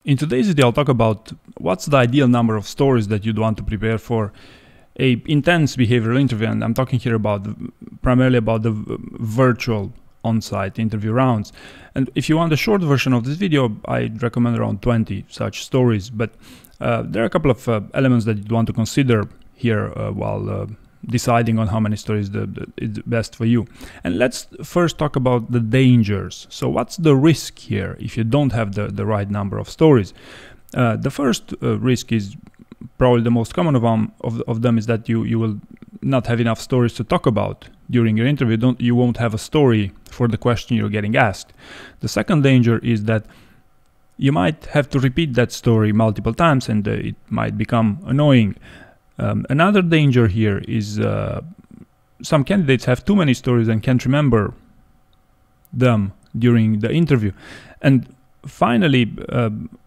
In today's video, I'll talk about what's the ideal number of stories that you'd want to prepare for a intense behavioral interview, and I'm talking here about primarily about the virtual on-site interview rounds. And if you want a short version of this video, I'd recommend around 20 such stories, but there are a couple of elements that you'd want to consider here while deciding on how many stories is best for you. And let's first talk about the dangers. So what's the risk here if you don't have the right number of stories? The first risk is probably the most common of them is that you will not have enough stories to talk about during your interview. You won't have a story for the question you're getting asked. The second danger is that you might have to repeat that story multiple times, and it might become annoying. Another danger here is some candidates have too many stories and can't remember them during the interview. And finally,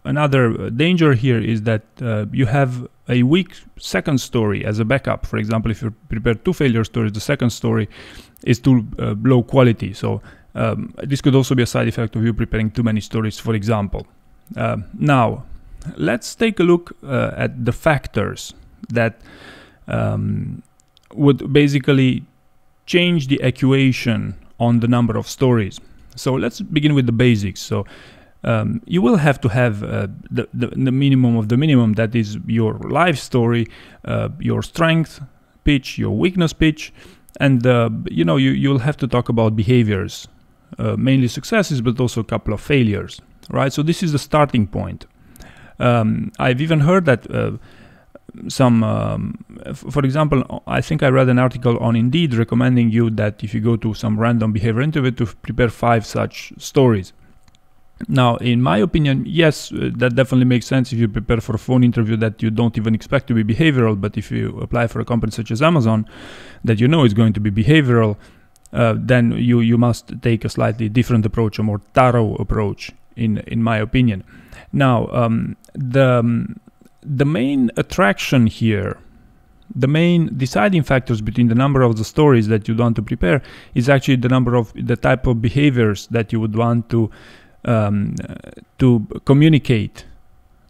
another danger here is that you have a weak second story as a backup. For example, if you prepare 2 failure stories, the second story is too low quality. So this could also be a side effect of you preparing too many stories, for example. Now, let's take a look at the factors that would basically change the equation on the number of stories. So let's begin with the basics. So you will have to have the minimum of the minimum, that is your life story, your strength pitch, your weakness pitch, and you'll have to talk about behaviors, mainly successes, but also a couple of failures, right? So this is the starting point. I've even heard that for example, I think I read an article on Indeed recommending you that if you go to some random behavior interview to prepare 5 such stories. Now, in my opinion, yes, that definitely makes sense if you prepare for a phone interview that you don't even expect to be behavioral. But if you apply for a company such as Amazon, that you know is going to be behavioral, then you must take a slightly different approach, a more thorough approach, in my opinion. Now, the main attraction here, the main deciding factors between the number of the stories that you want to prepare is actually the type of behaviors that you would want to communicate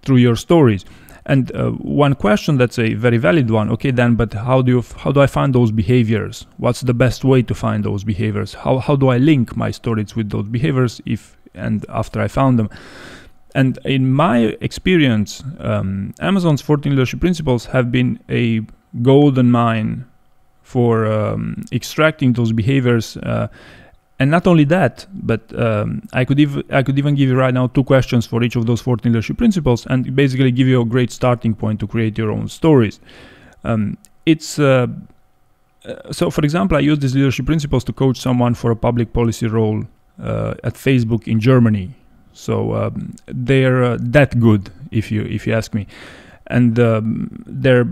through your stories. And one question that's a very valid one, okay, then, but how do I find those behaviors? What's the best way to find those behaviors? How do I link my stories with those behaviors if and after I found them? And in my experience, Amazon's 14 leadership principles have been a golden mine for extracting those behaviors. And not only that, but I could even give you right now 2 questions for each of those 14 leadership principles, and basically give you a great starting point to create your own stories. So, for example, I use these leadership principles to coach someone for a public policy role at Facebook in Germany. So they're that good, if you ask me. And they're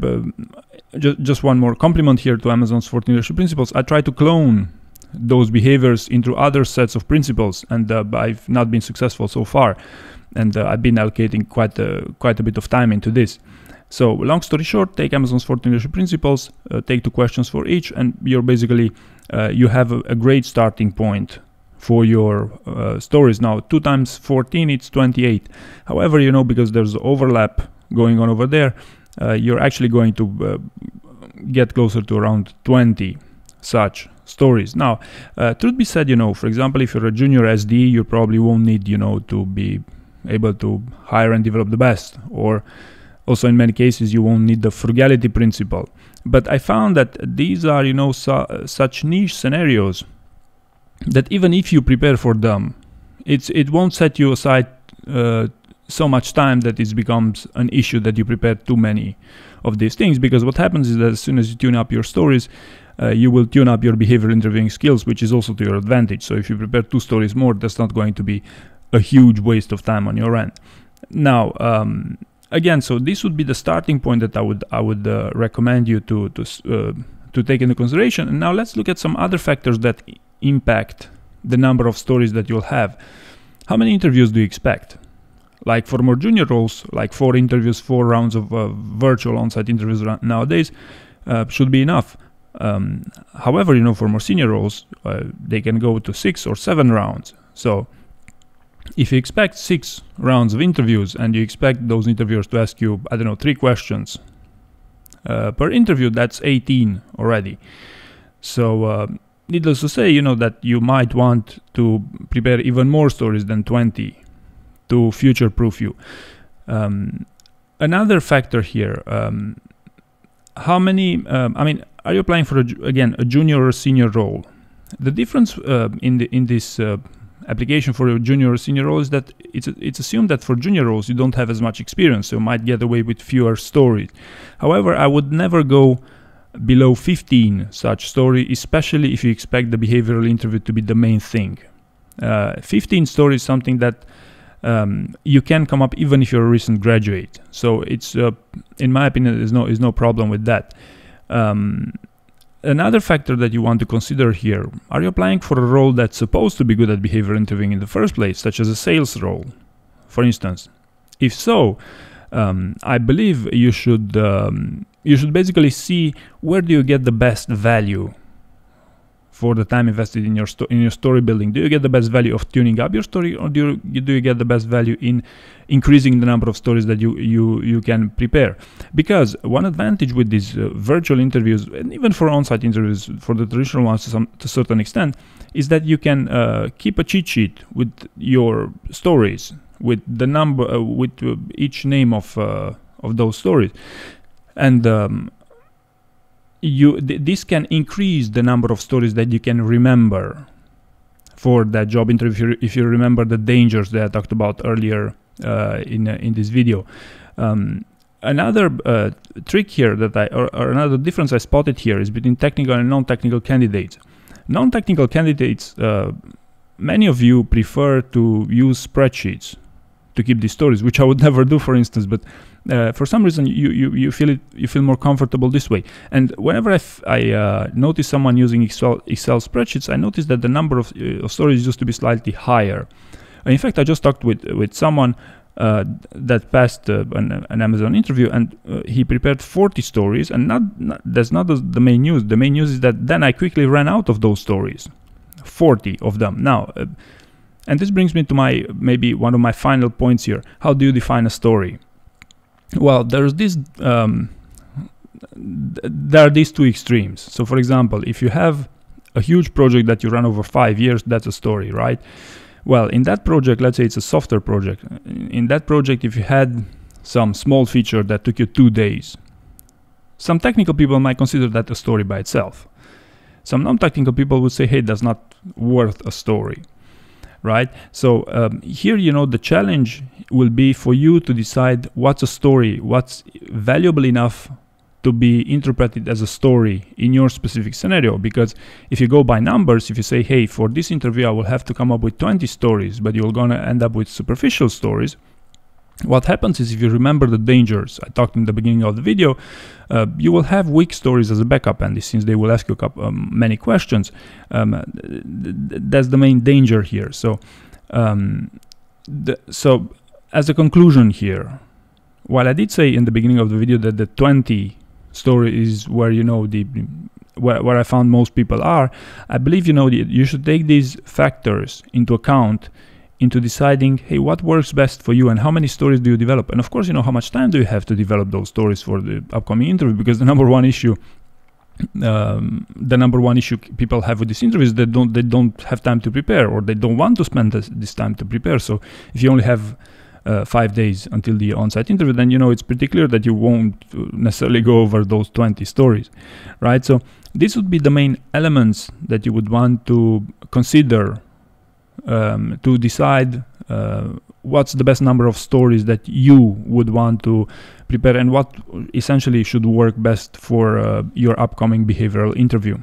just one more compliment here to Amazon's 14 leadership principles. I try to clone those behaviors into other sets of principles, and I've not been successful so far. And I've been allocating quite a bit of time into this. So long story short, take Amazon's 14 leadership principles, take 2 questions for each, and you're basically you have a great starting point for your stories. Now, 2 times 14, it's 28. However, because there's overlap going on over there, you're actually going to get closer to around 20 such stories. Now, truth be said, for example, if you're a junior SD, you probably won't need, to be able to hire and develop the best, or also in many cases, you won't need the frugality principle. But I found that these are, such niche scenarios that even if you prepare for them, it won't set you aside so much time that it becomes an issue that you prepare too many of these things. Because what happens is that as soon as you tune up your stories, you will tune up your behavioral interviewing skills, which is also to your advantage. So if you prepare 2 stories more, that's not going to be a huge waste of time on your end. Now, again, so this would be the starting point that I would recommend you to take into consideration. And now let's look at some other factors that impact the number of stories that you'll have. How many interviews do you expect? Like for more junior roles, like 4 interviews, 4 rounds of virtual on-site interviews nowadays should be enough. However, for more senior roles, they can go to 6 or 7 rounds. So If you expect 6 rounds of interviews and you expect those interviewers to ask you, I don't know, 3 questions per interview, that's 18 already. So needless to say, that you might want to prepare even more stories than 20 to future-proof you. Another factor here, how many, are you applying for, a junior or a senior role? The difference in this application for a junior or senior role is that it's assumed that for junior roles you don't have as much experience, so you might get away with fewer stories. However, I would never go below 15 such stories, especially if you expect the behavioral interview to be the main thing. 15 stories is something that you can come up even if you're a recent graduate. So it's, in my opinion, is no problem with that. Another factor that you want to consider here, are you applying for a role that's supposed to be good at behavior interviewing in the first place, such as a sales role, for instance? If so, I believe you should basically see where do you get the best value for the time invested in your story building. Do you get the best value of tuning up your story, or do you get the best value in increasing the number of stories that you can prepare? Because one advantage with these virtual interviews, and even for on-site interviews, for the traditional ones to a certain extent, is that you can keep a cheat sheet with your stories, with the number, with each name of those stories, and this can increase the number of stories that you can remember for that job interview if you remember the dangers that I talked about earlier in this video. Another trick here or another difference I spotted here is between technical and non-technical candidates. Non-technical candidates, many of you prefer to use spreadsheets to keep these stories, which I would never do, for instance, but for some reason you feel more comfortable this way. And whenever I notice someone using Excel spreadsheets, I notice that the number of stories used to be slightly higher. In fact, I just talked with someone that passed an Amazon interview, and he prepared 40 stories, and that's not the main news. The main news is that then I quickly ran out of those stories, 40 of them. Now, and this brings me to maybe one of my final points here. How do you define a story? Well, there are these two extremes. So, for example, if you have a huge project that you run over 5 years, that's a story, right? Well, in that project, let's say it's a software project. In that project, if you had some small feature that took you 2 days, some technical people might consider that a story by itself. Some non-technical people would say, hey, that's not worth a story, right? So here, the challenge will be for you to decide what's a story, what's valuable enough to be interpreted as a story in your specific scenario. Because if you go by numbers, if you say, hey, for this interview I will have to come up with 20 stories, but you're gonna end up with superficial stories, what happens is, if you remember the dangers I talked in the beginning of the video, you will have weak stories as a backup, and since they will ask you many questions, that's the main danger here. So so as a conclusion here, while I did say in the beginning of the video that the 20 story is where where I found most people are, I believe you should take these factors into account into deciding, hey, what works best for you and how many stories do you develop, and of course how much time do you have to develop those stories for the upcoming interview. Because the number one issue people have with these interviews, they don't have time to prepare, or they don't want to spend this time to prepare. So if you only have 5 days until the on-site interview, then it's pretty clear that you won't necessarily go over those 20 stories, right? So these would be the main elements that you would want to consider to decide what's the best number of stories that you would want to prepare, and what essentially should work best for your upcoming behavioral interview.